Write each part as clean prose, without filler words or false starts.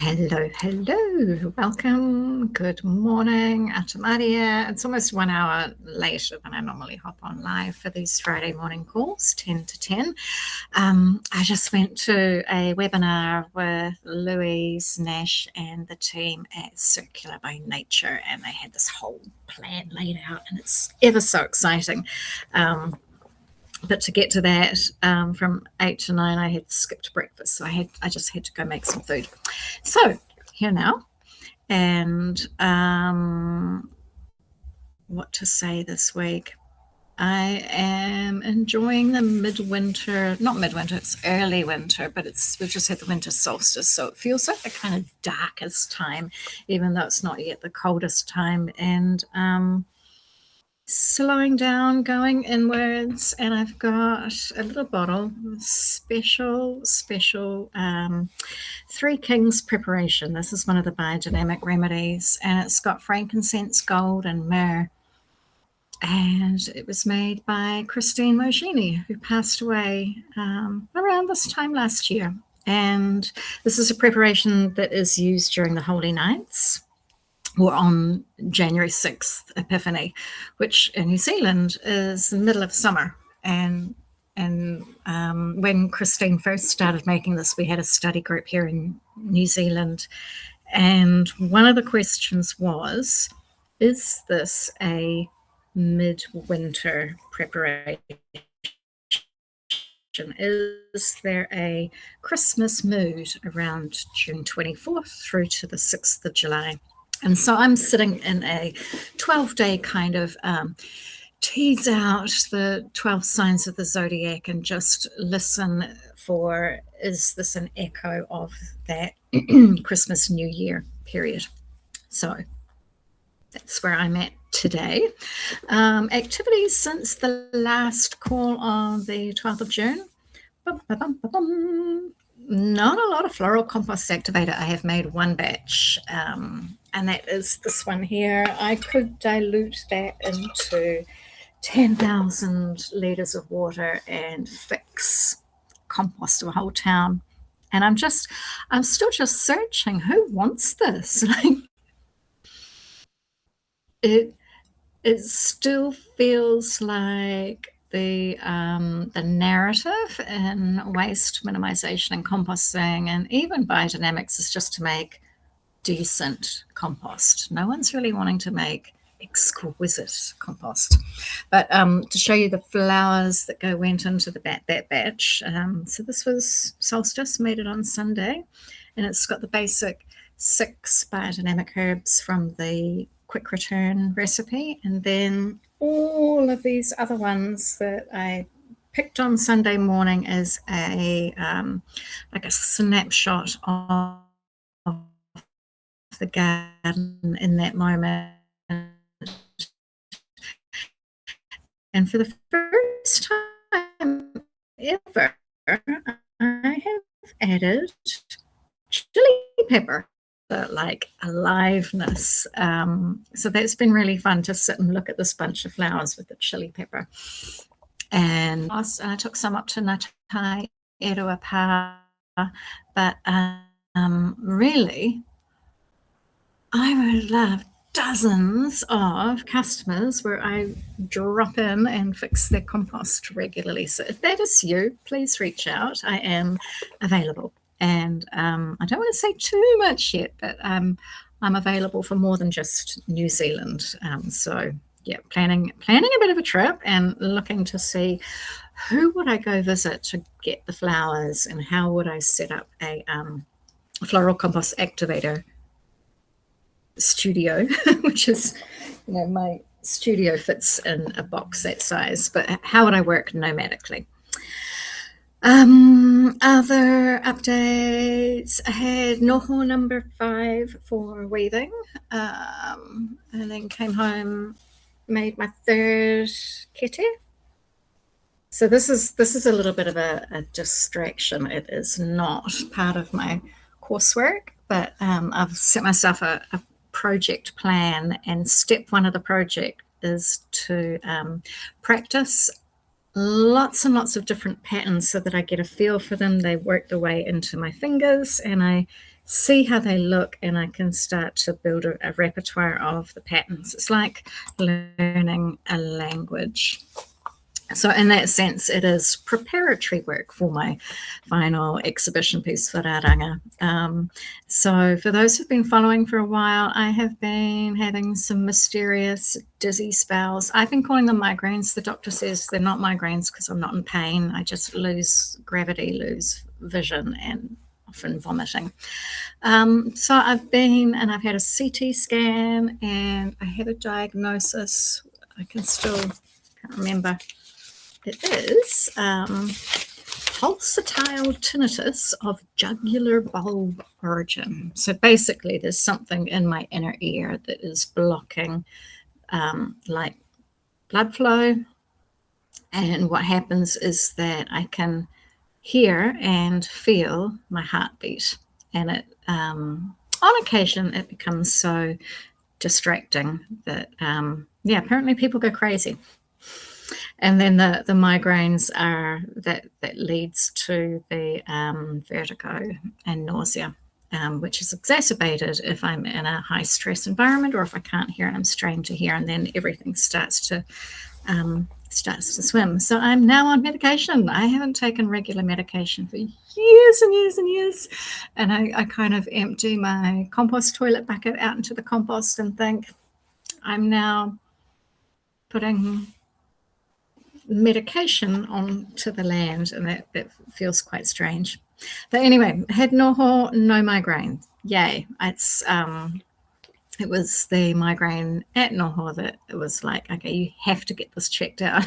Hello, hello. Welcome. Good morning. Atamaria. It's almost 1 hour later than I normally hop on live for these Friday morning calls, 10 to 10. I just went to a webinar with Louise Nash and the team at Circular by Nature, and they had this whole plan laid out, and it's ever so exciting. But to get to that, from 8 to 9, I had skipped breakfast, so I just had to go make some food. So here now, and what to say this week? I am enjoying the midwinter, not midwinter, it's early winter, but we've just had the winter solstice, so it feels like the kind of darkest time, even though it's not yet the coldest time. And slowing down, going inwards, and I've got a little bottle, special Three Kings preparation. This is one of the biodynamic remedies, and it's got frankincense, gold, and myrrh. And it was made by Christine Mogini, who passed away around this time last year. And this is a preparation that is used during the Holy Nights, or on January 6th, Epiphany, which in New Zealand is the middle of summer. And when Christine first started making this, we had a study group here in New Zealand. And one of the questions was, is this a midwinter preparation? Is there a Christmas mood around June 24th through to the 6th of July? And so I'm sitting in a 12-day kind of tease out the 12 signs of the zodiac and just listen for, is this an echo of that Christmas New Year period? So that's where I'm at today. Activities since the last call on the 12th of June. Not a lot of floral compost activator. I have made one batch, and that is this one here. I could dilute that into 10,000 litres of water and fix compost of a whole town. And I'm still just searching. Who wants this? It still feels like the narrative in waste minimization and composting and even biodynamics is just to make decent compost. No one's really wanting to make exquisite compost. But to show you the flowers that went into that batch, so this was solstice, made it on Sunday, and it's got the basic 6 biodynamic herbs from the quick return recipe, and then all of these other ones that I picked on Sunday morning as a like a snapshot of the garden in that moment. And for the first time ever, I have added chili pepper, like aliveness. So that's been really fun to sit and look at this bunch of flowers with the chili pepper. And I took some up to Ngatai Eruapa, but really, I would love dozens of customers where I drop in and fix their compost regularly. So if that is you, please reach out. I am available. And I don't want to say too much yet, but I'm available for more than just New Zealand. So yeah, planning a bit of a trip and looking to see who would I go visit to get the flowers and how would I set up a floral compost activator studio, which is, my studio fits in a box that size, but how would I work nomadically? Other updates, I had noho number 5 for weaving, and then came home, made my 3rd kete. So this is a little bit of a distraction. It is not part of my coursework, but I've set myself a project plan, and step 1 of the project is to practice lots and lots of different patterns so that I get a feel for them. They work their way into my fingers and I see how they look, and I can start to build a repertoire of the patterns. It's like learning a language. So in that sense, it is preparatory work for my final exhibition piece for Raranga. So for those who've been following for a while, I have been having some mysterious dizzy spells. I've been calling them migraines. The doctor says they're not migraines because I'm not in pain. I just lose gravity, lose vision, and often vomiting. So I've been and I've had a CT scan and I had a diagnosis. I can't remember. It is pulsatile tinnitus of jugular bulb origin. So basically, there's something in my inner ear that is blocking like blood flow. And what happens is that I can hear and feel my heartbeat. And it, on occasion, it becomes so distracting that, apparently people go crazy. And then the migraines are that leads to the vertigo and nausea, which is exacerbated if I'm in a high stress environment or if I can't hear and I'm strained to hear, and then everything starts to swim. So I'm now on medication. I haven't taken regular medication for years and years and years. And I kind of empty my compost toilet bucket out into the compost and think, I'm now putting medication onto the land, and that feels quite strange. But anyway, had noho, no migraine. Yay. It was the migraine at noho that it was like, okay, you have to get this checked out.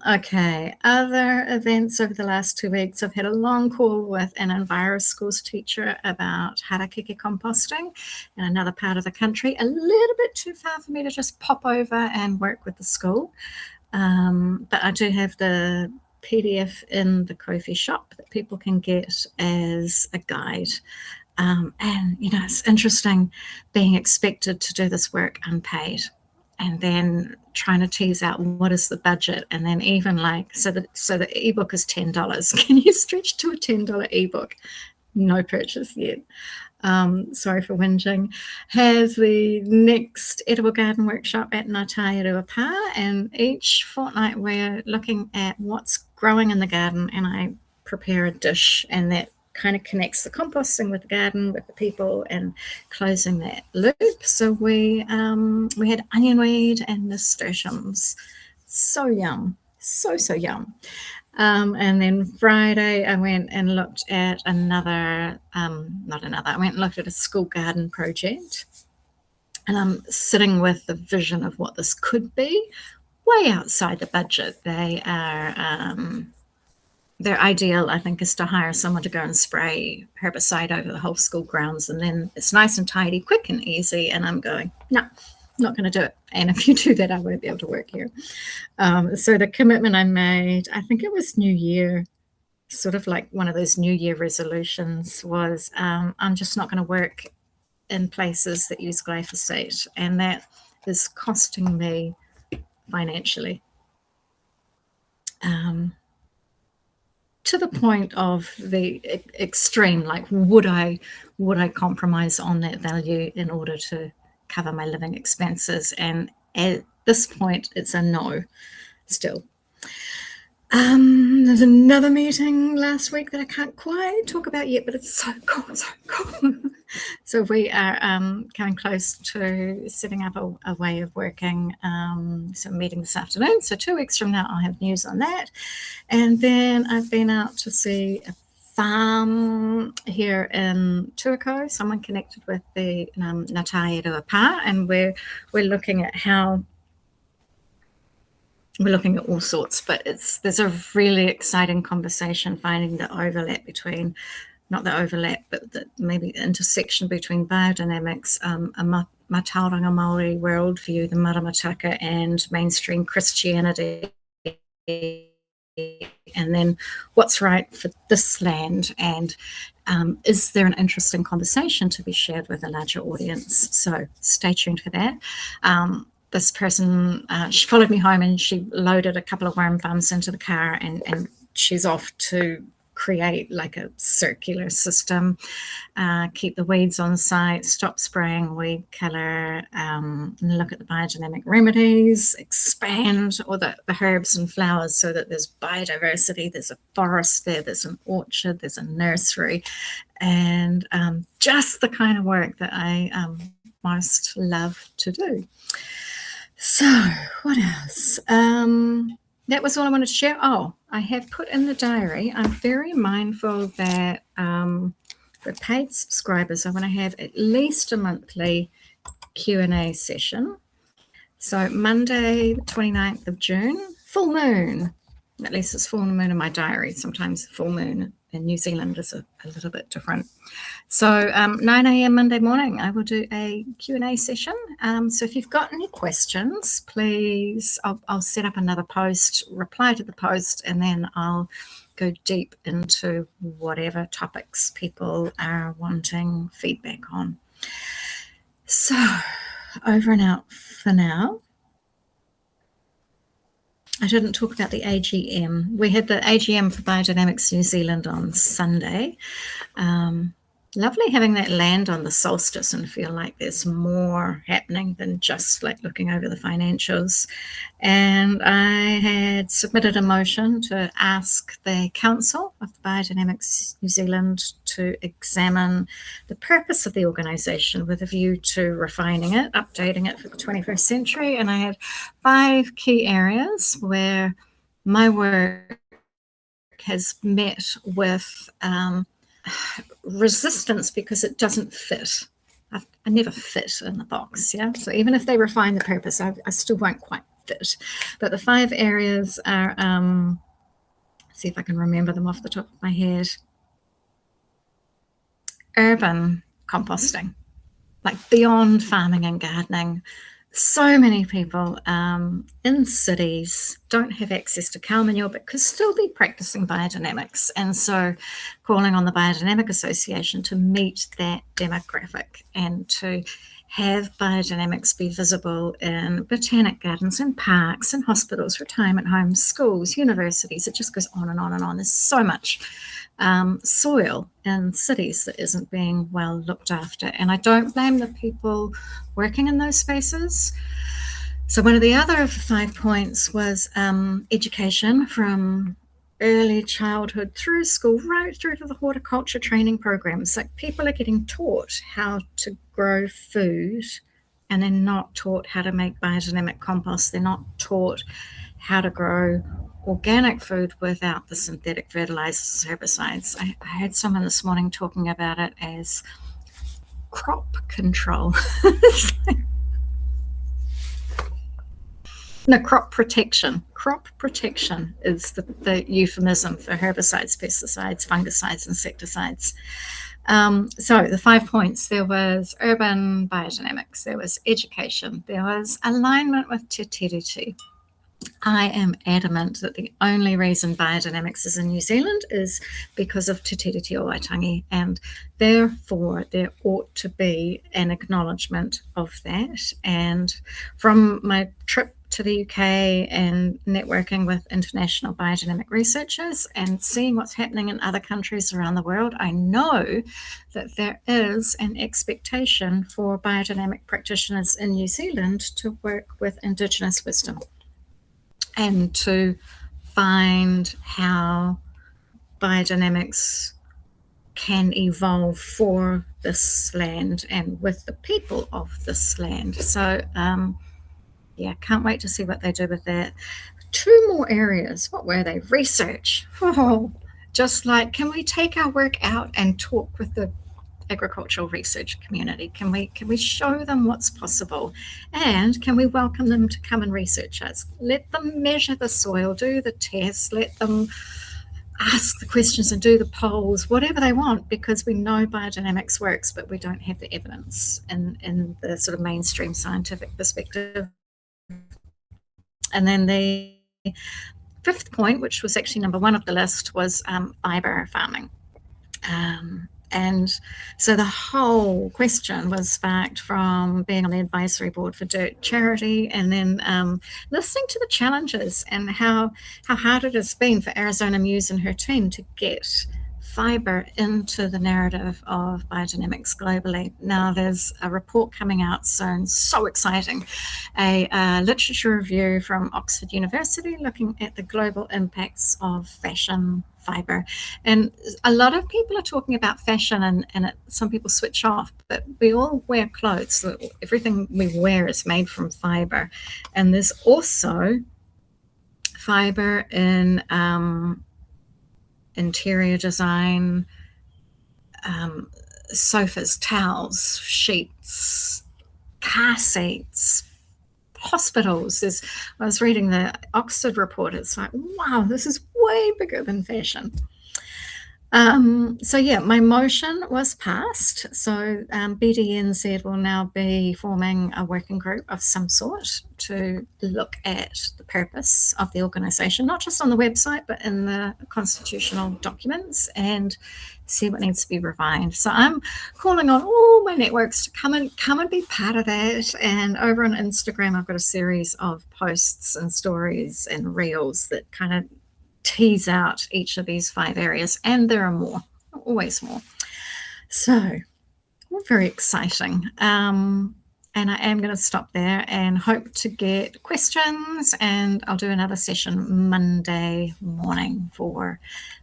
Okay, other events over the last 2 weeks. I've had a long call with an Enviro Schools teacher about harakeke composting in another part of the country, a little bit too far for me to just pop over and work with the school. But I do have the PDF in the Ko-fi shop that people can get as a guide. And, it's interesting being expected to do this work unpaid and then trying to tease out what is the budget. And then even so the ebook is $10. Can you stretch to a $10 ebook? No purchase yet. Sorry for whinging. Have the next edible garden workshop at Ngātairua, and each fortnight we're looking at what's growing in the garden, and I prepare a dish, and that kind of connects the composting with the garden, with the people, and closing that loop. So we had onion weed and nasturtiums. So yum. So yum. And then Friday, I went and looked at I went and looked at a school garden project. And I'm sitting with the vision of what this could be, way outside the budget. They are, their ideal, I think, is to hire someone to go and spray herbicide over the whole school grounds. And then it's nice and tidy, quick and easy. And I'm going, no. Not going to do it. And if you do that, I won't be able to work here. So the commitment I made, I think it was New Year, sort of like one of those New Year resolutions, was I'm just not going to work in places that use glyphosate. And that is costing me financially. To the point of the extreme, like would I compromise on that value in order to cover my living expenses? And at this point, it's a no still. There's another meeting last week that I can't quite talk about yet, but it's so cool. So we are coming close to setting up a way of working. So meeting this afternoon. So 2 weeks from now, I'll have news on that. And then I've been out to see a farm here in Tuako, someone connected with the Ngātairua, and we're looking at how we're looking at all sorts, but there's a really exciting conversation finding the overlap between, not the overlap, but maybe the intersection between biodynamics, a Mātauranga Māori worldview, the Maramataka, and mainstream Christianity. And then what's right for this land, and is there an interesting conversation to be shared with a larger audience? So stay tuned for that. This person, she followed me home and she loaded a couple of worm farms into the car, and she's off to create like a circular system, keep the weeds on site, stop spraying weed killer, look at the biodynamic remedies, expand all the herbs and flowers so that there's biodiversity, there's a forest there, there's an orchard, there's a nursery, and just the kind of work that I most love to do. So what else? That was all I wanted to share. Oh, I have put in the diary, I'm very mindful that for paid subscribers, I want to have at least a monthly Q&A session. So Monday, the 29th of June, full moon. At least it's full moon in my diary. Sometimes full moon in New Zealand is a little bit different. So 9 a.m. Monday morning, I will do a Q&A session. So if you've got any questions, please, I'll set up another post, reply to the post, and then I'll go deep into whatever topics people are wanting feedback on. So over and out for now. I didn't talk about the AGM. We had the AGM for Biodynamics New Zealand on Sunday. Lovely having that land on the solstice and feel like there's more happening than just like looking over the financials. And I had submitted a motion to ask the Council of the Biodynamics New Zealand to examine the purpose of the organisation with a view to refining it, updating it for the 21st century. And I had 5 key areas where my work has met with resistance because it doesn't fit. I never fit in the box, yeah? So even if they refine the purpose, I still won't quite fit. But the 5 areas are, see if I can remember them off the top of my head. Urban composting, like beyond farming and gardening. So many people in cities don't have access to cow manure but could still be practicing biodynamics. And so calling on the Biodynamic Association to meet that demographic and to have biodynamics be visible in botanic gardens and parks and hospitals, retirement homes, schools, universities. It just goes on and on and on. There's so much soil in cities that isn't being well looked after. And I don't blame the people working in those spaces. So one of the other 5 points was education from early childhood through school, right through to the horticulture training programs. Like people are getting taught how to grow food and they're not taught how to make biodynamic compost. They're not taught how to grow organic food without the synthetic fertilizers, herbicides. I heard someone this morning talking about it as crop control. No, crop protection. Crop protection is the euphemism for herbicides, pesticides, fungicides, insecticides. So the 5 points, there was urban biodynamics, there was education, there was alignment with Te Tiriti. I am adamant that the only reason biodynamics is in New Zealand is because of Te Tiriti o Waitangi, and therefore there ought to be an acknowledgement of that. And from my trip to the UK and networking with international biodynamic researchers and seeing what's happening in other countries around the world, I know that there is an expectation for biodynamic practitioners in New Zealand to work with Indigenous wisdom and to find how biodynamics can evolve for this land and with the people of this land. So, yeah, can't wait to see what they do with that. 2 more areas. What were they? Research. Oh, just like, can we take our work out and talk with the agricultural research community? Can we show them what's possible? And can we welcome them to come and research us? Let them measure the soil, do the tests, let them ask the questions and do the polls, whatever they want, because we know biodynamics works, but we don't have the evidence in the sort of mainstream scientific perspective. And then the 5th point, which was actually number 1 of the list, was fiber farming. And so the whole question was sparked from being on the advisory board for Dirt Charity, and then listening to the challenges and how hard it has been for Arizona Muse and her team to get fiber into the narrative of biodynamics globally. Now there's a report coming out soon, so exciting, a literature review from Oxford University looking at the global impacts of fashion fiber. And a lot of people are talking about fashion, and some people switch off, but we all wear clothes. So everything we wear is made from fiber. And there's also fiber in interior design, sofas, towels, sheets, car seats, hospitals. I was reading the Oxford report. It's like, wow, this is way bigger than fashion. So yeah, my motion was passed. So BDNZ will now be forming a working group of some sort to look at the purpose of the organisation, not just on the website, but in the constitutional documents, and see what needs to be refined. So I'm calling on all my networks to come and be part of that. And over on Instagram, I've got a series of posts and stories and reels that kind of tease out each of these 5 areas, and there are more, always more. So very exciting. And I am going to stop there and hope to get questions, and I'll do another session Monday morning for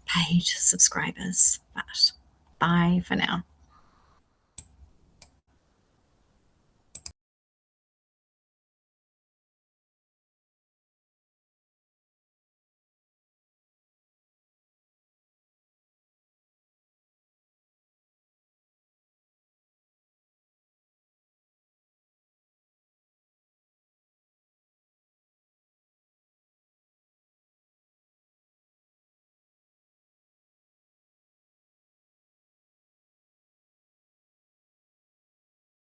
paid subscribers. But bye for now.